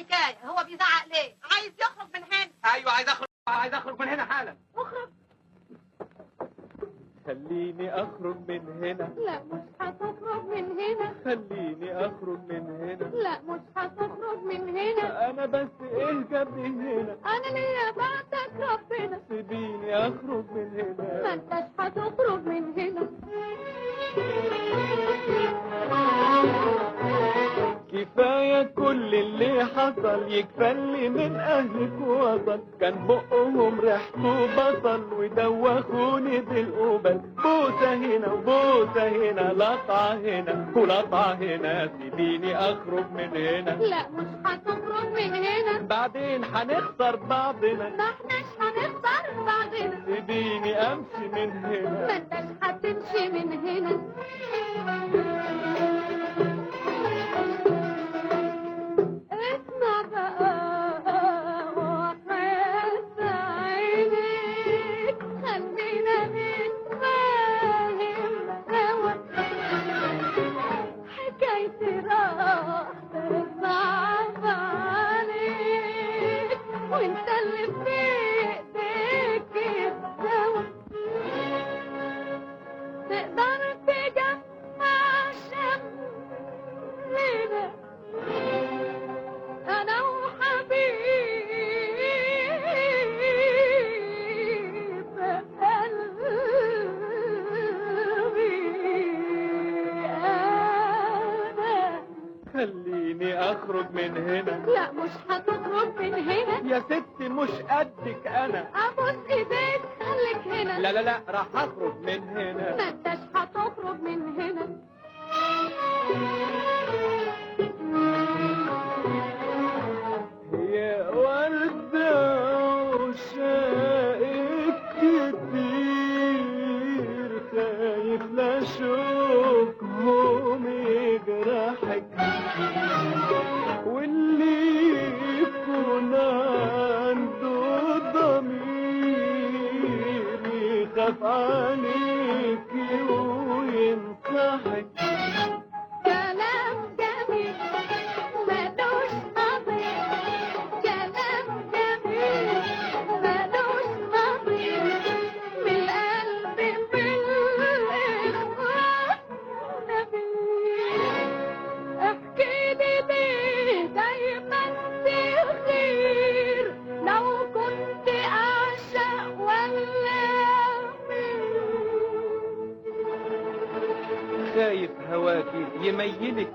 حكايه هو بيزعق ليه؟ عايز يخرج من هنا. ايوه عايز اخرج من هنا حالا. اخرج. خليني اخرج من هنا. لا مش هتخرج من هنا. خليني اخرج من هنا. لا مش هتخرج من هنا. انا بس ايه جابني هنا؟ انا ليا بعدك ربنا. سيبيني اخرج من هنا. ما انتش هتخرج من هنا. كفاية كل اللي حصل، يكفلي من أهلك وصل، كان بقهم ريحته بصل ودوخوني بالقبل، بوسة هنا وبوسة هنا، لطعة هنا ولطعة هنا، سيبيني أخرج من هنا. لا مش هتخرج من هنا. بعدين هنخسر بعضنا. ما احناش هنخسر بعضنا. سيبيني أمشي من هنا. ما انتش هتمشي من هنا. اسمع بقى وحياة عينيك، خلينا نتفاهم سوا، حكايتي راح تصعب عليك، وانت اللي في ايديك الدوا، تقدر تجمع شملنا أنا وحبيب قلبي أنا. خليني أخرج من هنا. لا مش هتخرج من هنا. يا ستي مش قدك أنا. أبوس إيديك خليك هنا. لا راح أخرج من هنا. ما انتش هتخرج من هنا. يا وردة عشاقك كتير، خايف لا شوكهم يجرحك، واللي يكون عنده ضمير يخاف عليكي وينصحك. كلام جميل ملوش نظير. كلام جميل ملوش نظير. من القلب في الإخوان نبيل. احكيلي ليه دايما تغير، لو كنت أعشق ولا خايف هواكي يميلك.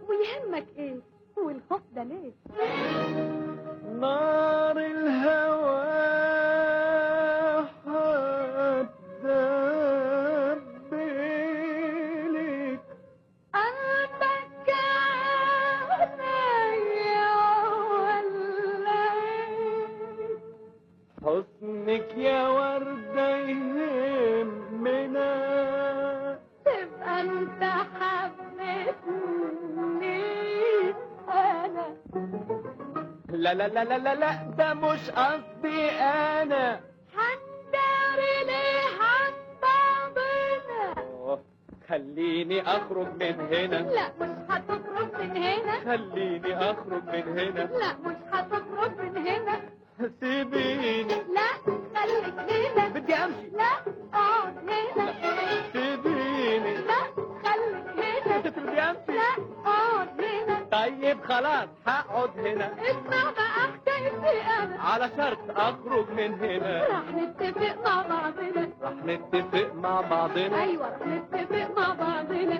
ويهمك ايه والخوف ده ليه؟ نار الهوى هتدبلك، قلبك عليا ولا حسنك يا وردة يهمنا، تبقى انت حبيتني انا. لا ده مش قصدي أنا. هنداري ليه عن بعضنا. خليني أخرج من هنا. لا مش هتخرج من هنا. خليني أخرج من هنا. لا مش هتخرج من هنا. سيبيني. لا خليك هنا. بدي أمشي. لا اقعد هنا. سيبيني. لا خليك هنا. بدي أمشي. لا اقعد هنا. طيب خلاص هقعد هنا. اسمع بقى حكايتي انا. على شرط أخرج من هنا. راح نتفق مع بعضنا. راح نتفق مع بعضنا. ايوه راح نتفق مع بعضنا.